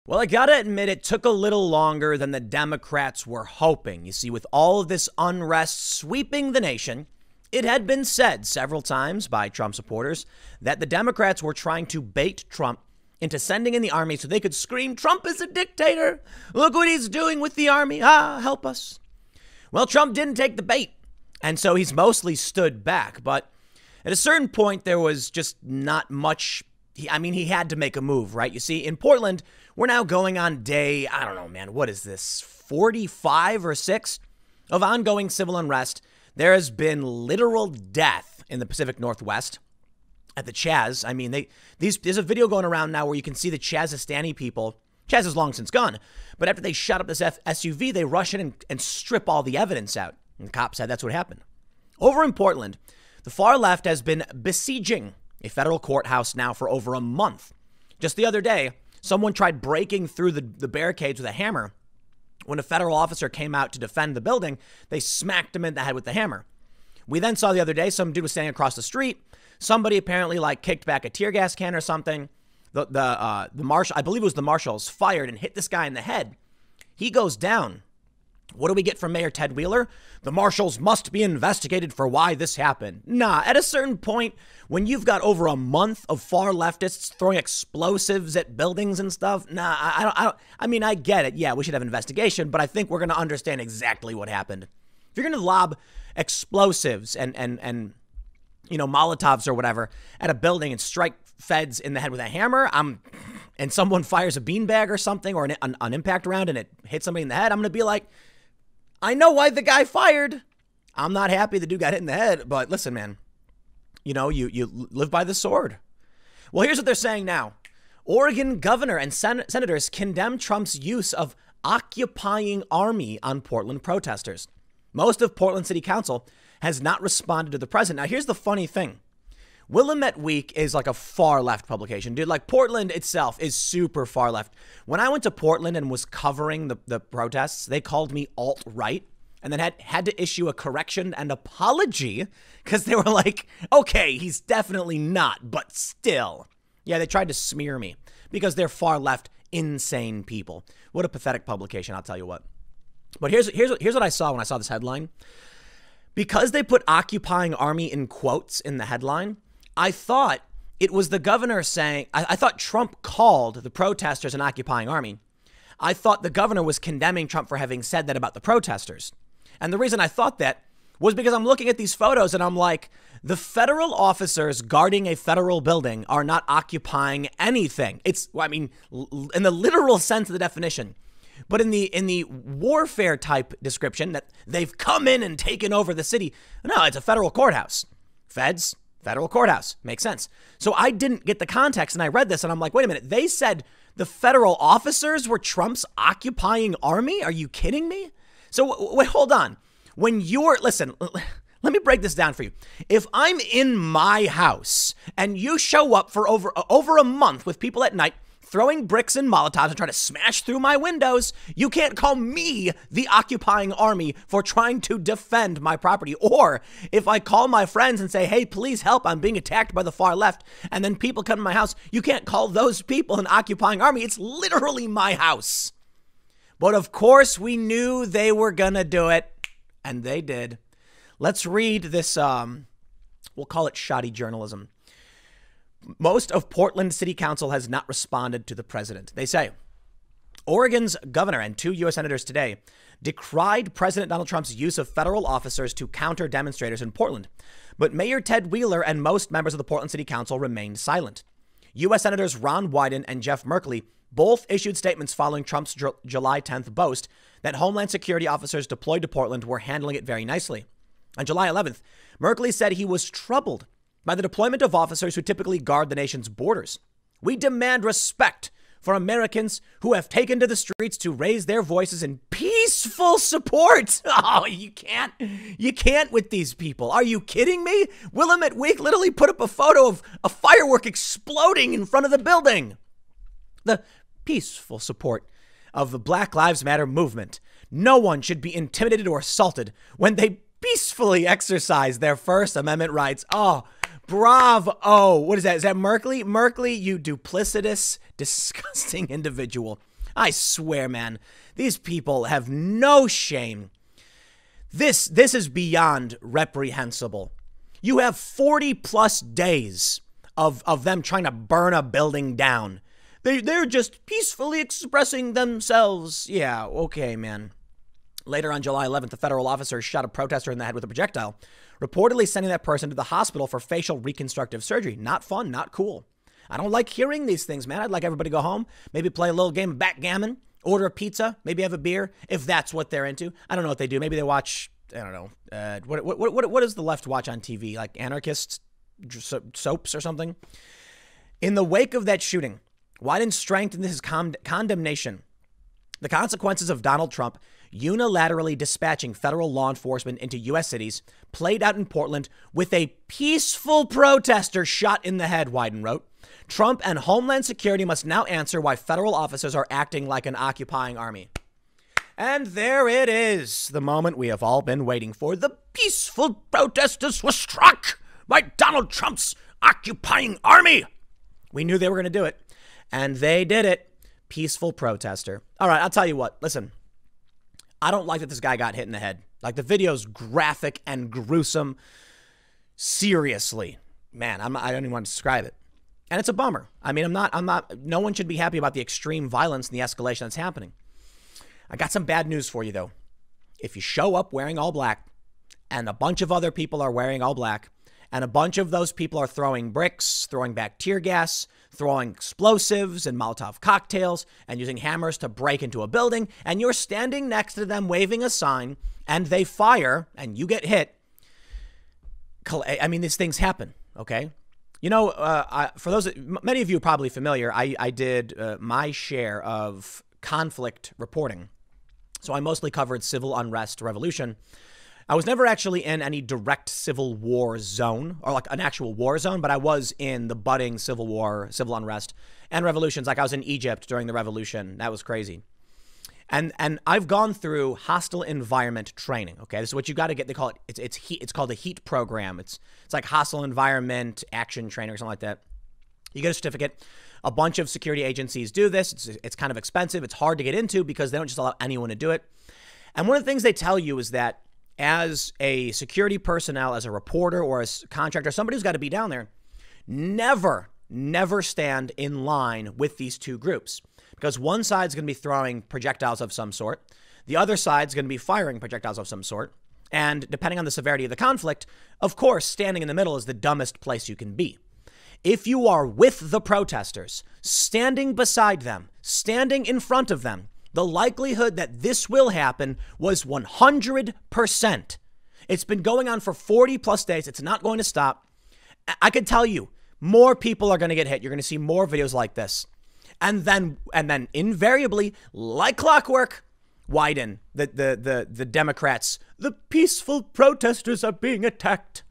Well, I gotta admit, it took a little longer than the Democrats were hoping. You see, with all of this unrest sweeping the nation, it had been said several times by Trump supporters that the Democrats were trying to bait Trump into sending in the army so they could scream, "Trump is a dictator. Look what he's doing with the army. Help us." Well, Trump didn't take the bait, and so he's mostly stood back. But at a certain point, there was just not much. He had to make a move, right? You see, in Portland, we're now going on day, I don't know, man, what is this, 45 or 6 of ongoing civil unrest. There has been literal death in the Pacific Northwest at the Chaz. There's a video going around now where you can see the Chazistani people. Chaz is long since gone. But after they shot up this SUV, they rush in and strip all the evidence out. And the cops said that's what happened. Over in Portland, the far left has been besieging a federal courthouse now for over a month. Just the other day, someone tried breaking through the barricades with a hammer. When a federal officer came out to defend the building, they smacked him in the head with the hammer. We then saw the other day, some dude was standing across the street. Somebody apparently kicked back a tear gas can or something. The marshal, I believe it was the Marshals, fired and hit this guy in the head. He goes down. What do we get from Mayor Ted Wheeler? The Marshals must be investigated for why this happened. Nah, at a certain point, when you've got over a month of far leftists throwing explosives at buildings and stuff, I get it. Yeah, we should have an investigation, but I think we're going to understand exactly what happened. If you're going to lob explosives and Molotovs or whatever at a building and strike feds in the head with a hammer, and someone fires a beanbag or something or an impact round and it hits somebody in the head, I'm going to be like, I know why the guy fired. I'm not happy the dude got hit in the head, but listen, man, you live by the sword. Well, here's what they're saying now. Oregon governor and senators condemn Trump's use of occupying army on Portland protesters. Most of Portland City Council has not responded to the president. Now, here's the funny thing. Willamette Week is like a far left publication, dude. Like Portland itself is super far left. When I went to Portland and was covering the protests, they called me alt-right and then had to issue a correction and apology because they were like, okay, he's definitely not, but still. Yeah, they tried to smear me because they're far left, insane people. What a pathetic publication, I'll tell you what. But here's what I saw when I saw this headline. Because they put occupying army in quotes in the headline, I thought it was the governor saying, I thought Trump called the protesters an occupying army. I thought the governor was condemning Trump for having said that about the protesters. And the reason I thought that was because I'm looking at these photos and I'm like, the federal officers guarding a federal building are not occupying anything. It's, in the literal sense of the definition. But in the warfare type description that they've come in and taken over the city, no, it's a federal courthouse. Feds, federal courthouse. Makes sense. So I didn't get the context and I read this and I'm like, wait a minute. They said the federal officers were Trump's occupying army? Are you kidding me? So wait, hold on. Listen, let me break this down for you. If I'm in my house and you show up for over a month with people at night throwing bricks and Molotovs and trying to smash through my windows, you can't call me the occupying army for trying to defend my property. Or if I call my friends and say, hey, please help, I'm being attacked by the far left, and then people come to my house, you can't call those people an occupying army. It's literally my house. But of course, we knew they were going to do it, and they did. Let's read this, we'll call it shoddy journalism. Most of Portland City Council has not responded to the president. They say Oregon's governor and 2 U.S. senators today decried President Donald Trump's use of federal officers to counter demonstrators in Portland. But Mayor Ted Wheeler and most members of the Portland City Council remained silent. U.S. Senators Ron Wyden and Jeff Merkley both issued statements following Trump's July 10th boast that Homeland Security officers deployed to Portland were handling it very nicely. On July 11th, Merkley said he was troubled by the deployment of officers who typically guard the nation's borders. We demand respect for Americans who have taken to the streets to raise their voices in peaceful support. Oh, you can't with these people. Are you kidding me? Willamette Week literally put up a photo of a firework exploding in front of the building. The peaceful support of the Black Lives Matter movement. No one should be intimidated or assaulted when they peacefully exercise their First Amendment rights. Oh, Bravo. Oh, what is that? Is that Merkley? Merkley, you duplicitous, disgusting individual. I swear, man, these people have no shame. This is beyond reprehensible. You have 40 plus days of them trying to burn a building down. They're just peacefully expressing themselves. Yeah, okay, man. Later on July 11th, a federal officer shot a protester in the head with a projectile, reportedly sending that person to the hospital for facial reconstructive surgery. Not fun, not cool. I don't like hearing these things, man. I'd like everybody to go home, maybe play a little game of backgammon, order a pizza, maybe have a beer, if that's what they're into. I don't know what they do. Maybe they watch, I don't know, what does the left watch on TV? Like anarchist soaps or something? In the wake of that shooting, Wyden strengthened his condemnation. The consequences of Donald Trump unilaterally dispatching federal law enforcement into U.S. cities played out in Portland with a peaceful protester shot in the head, Wyden wrote. Trump and Homeland Security must now answer why federal officers are acting like an occupying army. And there it is, the moment we have all been waiting for. The peaceful protesters were struck by Donald Trump's occupying army. We knew they were going to do it, and they did it. Peaceful protester. All right, I'll tell you what. Listen, I don't like that this guy got hit in the head. Like, the video's graphic and gruesome. Seriously, man, I don't even want to describe it. And it's a bummer. I mean, no one should be happy about the extreme violence and the escalation that's happening. I got some bad news for you, though. If you show up wearing all black and a bunch of other people are wearing all black and a bunch of those people are throwing bricks, throwing back tear gas, throwing explosives and Molotov cocktails and using hammers to break into a building, and you're standing next to them waving a sign and they fire and you get hit. I mean, these things happen, okay? You know, for those, many of you are probably familiar, I did my share of conflict reporting. So I mostly covered civil unrest, revolution. I was never actually in any direct civil war zone or like an actual war zone, but I was in the budding civil war, civil unrest and revolutions. Like I was in Egypt during the revolution. That was crazy. And I've gone through hostile environment training. Okay, this is what you got to get. They call it. It's called a HEAT program. It's like hostile environment action training or something like that. You get a certificate. A bunch of security agencies do this. It's kind of expensive. It's hard to get into because they don't just allow anyone to do it. And one of the things they tell you is that as a security personnel, as a reporter or as a contractor, somebody who's got to be down there, never stand in line with these two groups. Because one side's going to be throwing projectiles of some sort. The other side's going to be firing projectiles of some sort. And depending on the severity of the conflict, of course, standing in the middle is the dumbest place you can be. If you are with the protesters, standing beside them, standing in front of them, the likelihood that this will happen was 100%. It's been going on for 40 plus days. It's not going to stop. I could tell you, more people are going to get hit. You're going to see more videos like this. And then invariably, like clockwork, Wyden, the Democrats, the peaceful protesters are being attacked.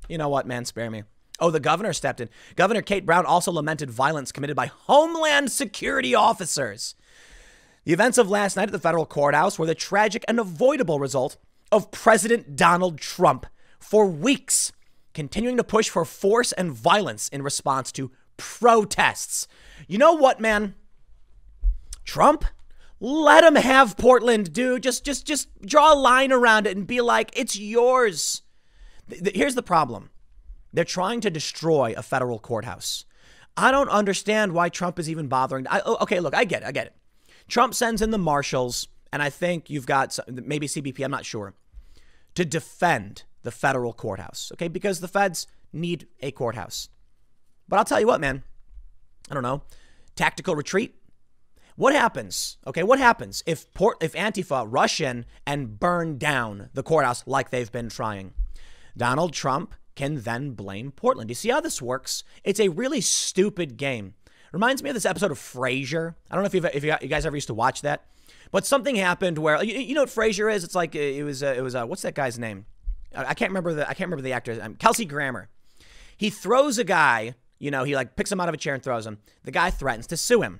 You know what, man, spare me. Oh, the governor stepped in. Governor Kate Brown also lamented violence committed by Homeland Security officers. The events of last night at the federal courthouse were the tragic and avoidable result of President Donald Trump for weeks continuing to push for force and violence in response to protests. You know what, man? Trump, let him have Portland, dude. Just draw a line around it and be like, it's yours. Here's the problem. They're trying to destroy a federal courthouse. I don't understand why Trump is even bothering. Okay, look, I get it. Trump sends in the Marshals, and I think you've got maybe CBP, I'm not sure, to defend the federal courthouse, okay? Because the feds need a courthouse. But I'll tell you what, man. I don't know. Tactical retreat? What happens? Okay, what happens if Antifa rush in and burn down the courthouse like they've been trying? Donald Trump can then blame Portland. You see how this works? It's a really stupid game. Reminds me of this episode of Frasier. I don't know if you guys ever used to watch that, but something happened where you know what Frasier is? It's like it was what's that guy's name? I can't remember the actor. Kelsey Grammer. He throws a guy. You know, he like picks him out of a chair and throws him. The guy threatens to sue him.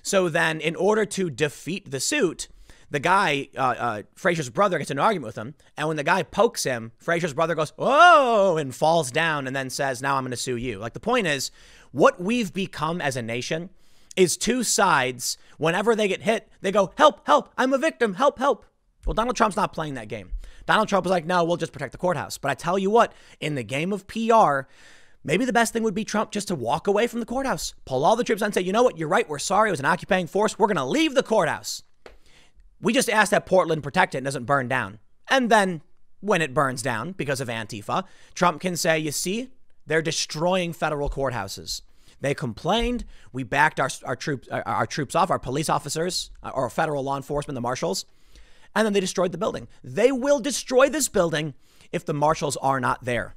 So then, in order to defeat the suit, the guy, Frazier's brother, gets in an argument with him. And when the guy pokes him, Frazier's brother goes, "Oh," and falls down and then says, "Now I'm going to sue you." Like, the point is, what we've become as a nation is two sides. Whenever they get hit, they go, "Help, help, I'm a victim, help, help." Well, Donald Trump's not playing that game. Donald Trump was like, "No, we'll just protect the courthouse." But I tell you what, in the game of PR, maybe the best thing would be Trump just to walk away from the courthouse, pull all the troops out and say, "You know what? You're right. We're sorry. It was an occupying force. We're going to leave the courthouse. We just ask that Portland protect it and doesn't burn down." And then when it burns down because of Antifa, Trump can say, "You see, they're destroying federal courthouses. They complained. We backed our troops off, our police officers, or federal law enforcement, the Marshals. And then they destroyed the building. They will destroy this building if the Marshals are not there."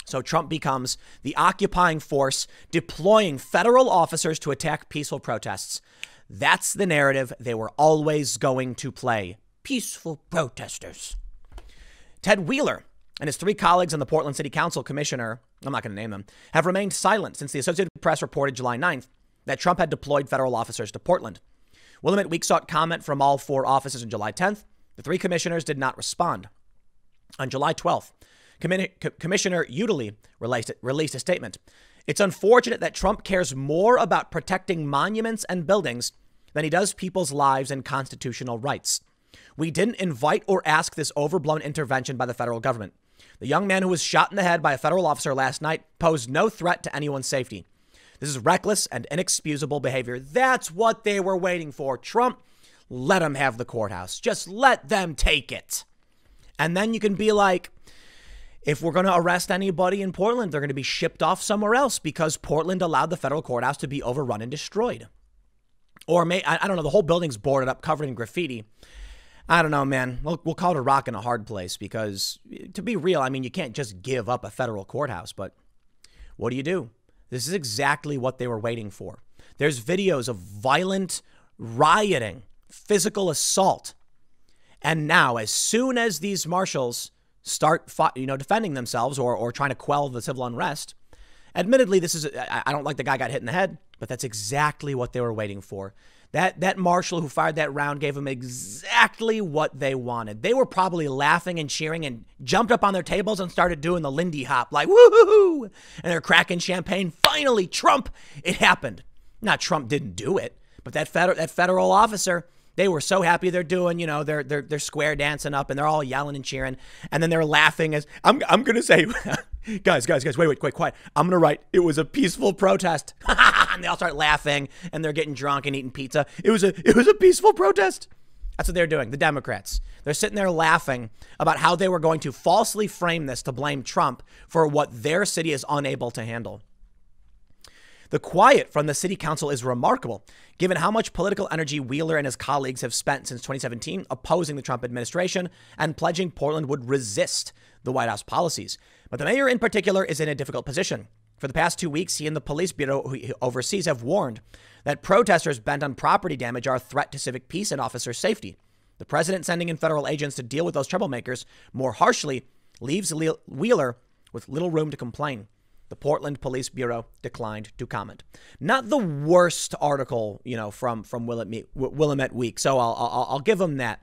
So Trump becomes the occupying force, deploying federal officers to attack peaceful protests. That's the narrative they were always going to play. Peaceful protesters. Ted Wheeler and his 3 colleagues on the Portland City Council commissioner, I'm not going to name them, have remained silent since the Associated Press reported July 9th that Trump had deployed federal officers to Portland. Willamette Week sought comment from all 4 officers on July 10th. The 3 commissioners did not respond. On July 12th, Commissioner Udally released a statement. "It's unfortunate that Trump cares more about protecting monuments and buildings than he does people's lives and constitutional rights. We didn't invite or ask this overblown intervention by the federal government. The young man who was shot in the head by a federal officer last night posed no threat to anyone's safety. This is reckless and inexcusable behavior." That's what they were waiting for. Trump, let them have the courthouse. Just let them take it. And then you can be like, if we're going to arrest anybody in Portland, they're going to be shipped off somewhere else because Portland allowed the federal courthouse to be overrun and destroyed. Or I don't know, the whole building's boarded up, covered in graffiti. I don't know, man. We'll call it a rock in a hard place because, to be real, I mean, you can't just give up a federal courthouse. But what do? This is exactly what they were waiting for. There's videos of violent rioting, physical assault. And now, as soon as these marshals start, defending themselves or trying to quell the civil unrest, admittedly, I don't like the guy got hit in the head, but that's exactly what they were waiting for. That marshal who fired that round gave them exactly what they wanted. They were probably laughing and cheering and jumped up on their tables and started doing the Lindy Hop, like, woohoo! And they're cracking champagne. Finally, Trump, it happened. Not Trump didn't do it, but that federal officer, they were so happy they're doing, they're square dancing up and they're all yelling and cheering. And then they're laughing as I'm going to say, guys, wait, quiet. I'm going to write, it was a peaceful protest. And they all start laughing and they're getting drunk and eating pizza. It was a peaceful protest. That's what they're doing. The Democrats, they're sitting there laughing about how they were going to falsely frame this to blame Trump for what their city is unable to handle. The quiet from the city council is remarkable, given how much political energy Wheeler and his colleagues have spent since 2017 opposing the Trump administration and pledging Portland would resist the White House policies. But the mayor in particular is in a difficult position. For the past 2 weeks, he and the police bureau who he oversees have warned that protesters bent on property damage are a threat to civic peace and officer safety. The president sending in federal agents to deal with those troublemakers more harshly leaves Wheeler with little room to complain. The Portland Police Bureau declined to comment. Not the worst article, from Willamette Week. So I'll give them that.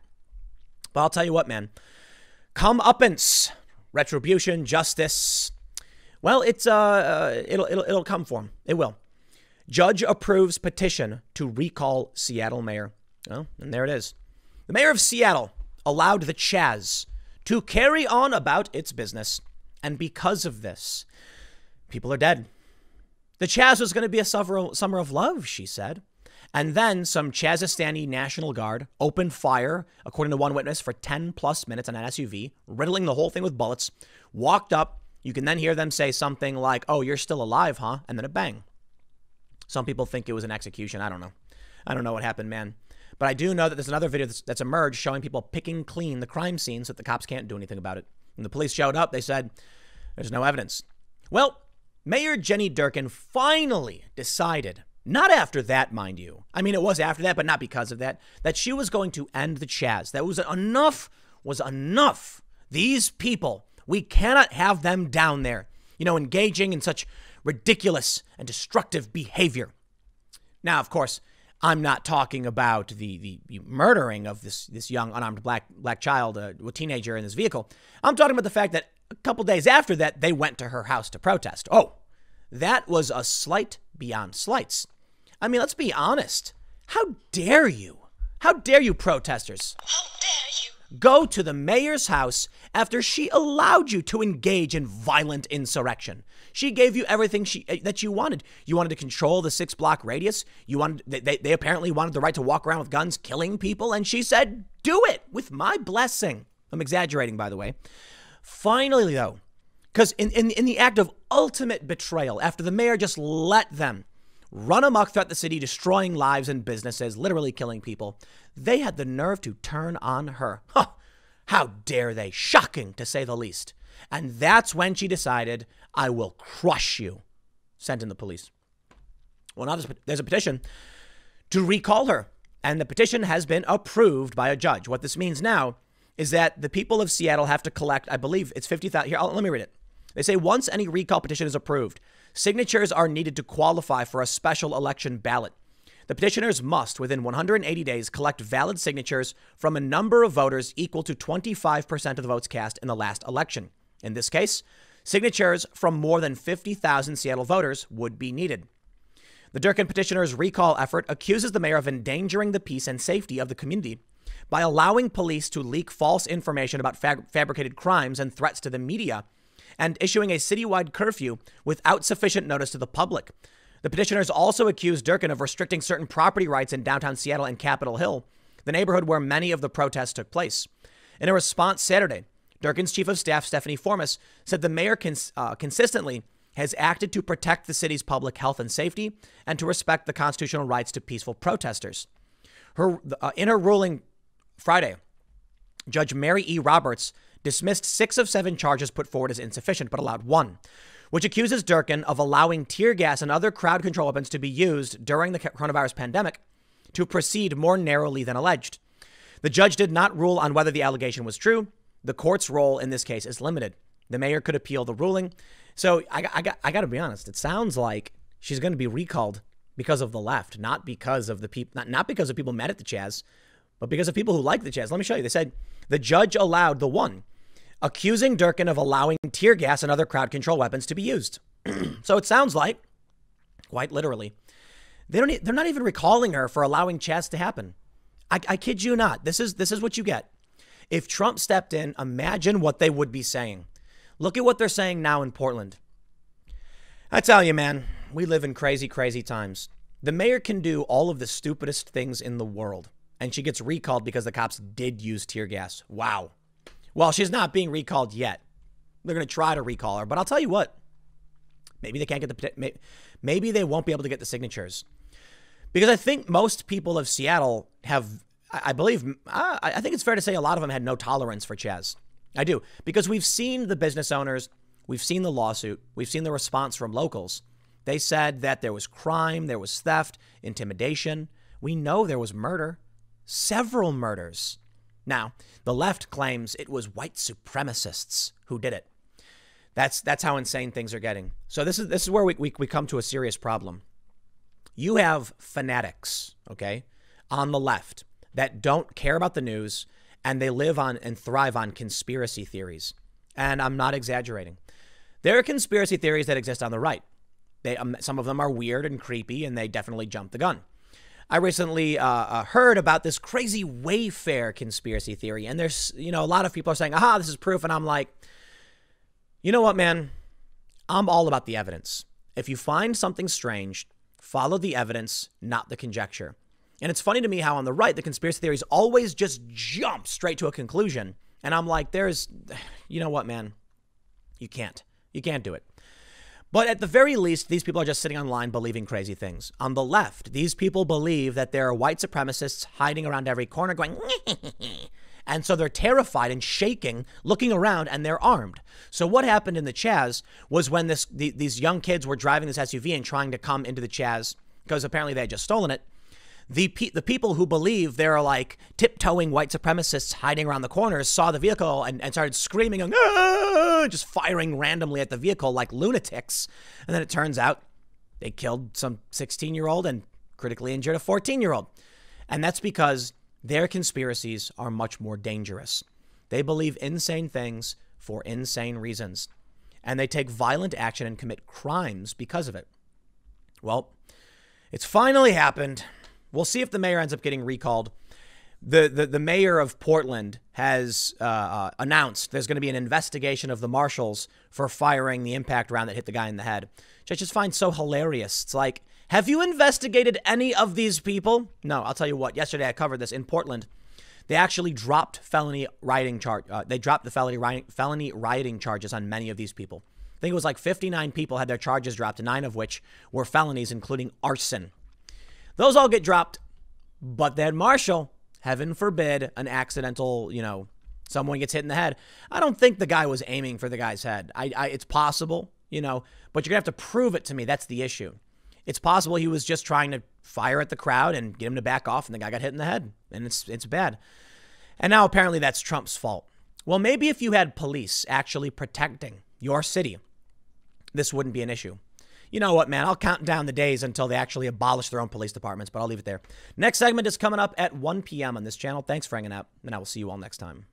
But I'll tell you what, man. Comeuppance, retribution, justice. Well, it'll come for him. It will. Judge approves petition to recall Seattle mayor. Well, and there it is. The mayor of Seattle allowed the Chaz to carry on about its business. And because of this, people are dead. The Chaz was going to be a summer of love, she said. And then some Chazistani National Guard opened fire, according to one witness, for 10 plus minutes on an SUV, riddling the whole thing with bullets, walked up. You can then hear them say something like, "Oh, you're still alive, huh?" And then a bang. Some people think it was an execution. I don't know. I don't know what happened, man. But I do know that there's another video that's emerged showing people picking clean the crime scene so that the cops can't do anything about it. When the police showed up, they said, there's no evidence. Well, Mayor Jenny Durkan finally decided, not after that, mind you. I mean, it was after that, but not because of that she was going to end the Chaz. That was enough. These people, we cannot have them down there, engaging in such ridiculous and destructive behavior. Now, of course, I'm not talking about the murdering of this young unarmed black child, a teenager in this vehicle. I'm talking about the fact that a couple days after that, they went to her house to protest. Oh, that was a slight beyond slights. I mean, let's be honest. How dare you? How dare you, protesters? How dare you? Go to the mayor's house after she allowed you to engage in violent insurrection. She gave you everything that you wanted. You wanted to control the 6-block radius. They apparently wanted the right to walk around with guns, killing people. And she said, do it with my blessing. I'm exaggerating, by the way. Finally, though, because in the act of ultimate betrayal, after the mayor just let them run amok throughout the city, destroying lives and businesses, literally killing people, they had the nerve to turn on her. Huh. How dare they? Shocking, to say the least. And that's when she decided, I will crush you. Sent in the police. Well, now there's a petition to recall her. And the petition has been approved by a judge. What this means now is that the people of Seattle have to collect, I believe it's 50,000. Here, let me read it. They say once any recall petition is approved, signatures are needed to qualify for a special election ballot. The petitioners must, within 180 days, collect valid signatures from a number of voters equal to 25% of the votes cast in the last election. In this case, signatures from more than 50,000 Seattle voters would be needed. The Durkin petitioners' recall effort accuses the mayor of endangering the peace and safety of the community by allowing police to leak false information about fabricated crimes and threats to the media and issuing a citywide curfew without sufficient notice to the public. The petitioners also accused Durkin of restricting certain property rights in downtown Seattle and Capitol Hill, the neighborhood where many of the protests took place. In a response Saturday, Durkin's chief of staff, Stephanie Formas, said the mayor consistently has acted to protect the city's public health and safety and to respect the constitutional rights to peaceful protesters. In her ruling Friday, Judge Mary E. Roberts dismissed 6 of 7 charges put forward as insufficient, but allowed 1, which accuses Durkin of allowing tear gas and other crowd control weapons to be used during the coronavirus pandemic to proceed more narrowly than alleged. The judge did not rule on whether the allegation was true. The court's role in this case is limited. The mayor could appeal the ruling. So I got to be honest. It sounds like she's going to be recalled because of the left, not because of the people, not because of people mad at the Chaz, but because of people who like the Chaz. Let me show you. They said the judge allowed the 1 accusing Durkin of allowing tear gas and other crowd control weapons to be used. So it sounds like, quite literally, they're not even recalling her for allowing Chaz to happen. I kid you not. This is what you get. If Trump stepped in, imagine what they would be saying. Look at what they're saying now in Portland. I tell you, man, we live in crazy, crazy times. The mayor can do all of the stupidest things in the world, and she gets recalled because the cops did use tear gas. Wow. Well, she's not being recalled yet. They're going to try to recall her, but I'll tell you what. Maybe they can't get maybe they won't be able to get the signatures. Because I think most people of Seattle have, I think it's fair to say a lot of them had no tolerance for Chaz. I do. Because we've seen the business owners, we've seen the lawsuit, we've seen the response from locals. They said that there was crime, there was theft, intimidation. We know there was murder, several murders. Now, the left claims it was white supremacists who did it. That's how insane things are getting. So this is where we come to a serious problem. You have fanatics, okay, on the left that don't care about the news, and they live on and thrive on conspiracy theories. And I'm not exaggerating. There are conspiracy theories that exist on the right. Some of them are weird and creepy, and they definitely jump the gun. I recently heard about this crazy Wayfair conspiracy theory, and there's, a lot of people are saying, aha, this is proof, and I'm like, you know what, man? I'm all about the evidence. If you find something strange, follow the evidence, not the conjecture. And it's funny to me how on the right, the conspiracy theories always just jump straight to a conclusion. And I'm like, you know what, man? You can't do it. But at the very least, these people are just sitting online believing crazy things. On the left, these people believe that there are white supremacists hiding around every corner going, and so they're terrified and shaking, looking around, and they're armed. So what happened in the Chaz was when these young kids were driving this SUV and trying to come into the Chaz, because apparently they had just stolen it, the people who believe there are like tiptoeing white supremacists hiding around the corners saw the vehicle and started screaming and just firing randomly at the vehicle like lunatics. And then it turns out they killed some 16-year-old and critically injured a 14-year-old. And that's because their conspiracies are much more dangerous. They believe insane things for insane reasons. And they take violent action and commit crimes because of it. Well, it's finally happened. We'll see if the mayor ends up getting recalled. The mayor of Portland has announced there's going to be an investigation of the Marshals for firing the impact round that hit the guy in the head, which I just find so hilarious. It's like, have you investigated any of these people? No, I'll tell you what. Yesterday I covered this in Portland. They actually dropped felony rioting felony rioting charges on many of these people. I think it was like 59 people had their charges dropped, 9 of which were felonies, including arson. Those all get dropped, but that marshal, heaven forbid, an accidental, someone gets hit in the head. I don't think the guy was aiming for the guy's head. It's possible, but you're going to have to prove it to me. That's the issue. It's possible he was just trying to fire at the crowd and get him to back off, and the guy got hit in the head, and it's bad. And now apparently that's Trump's fault. Well, maybe if you had police actually protecting your city, this wouldn't be an issue. You know what, man? I'll count down the days until they actually abolish their own police departments, but I'll leave it there. Next segment is coming up at 1 p.m. on this channel. Thanks for hanging out, and I will see you all next time.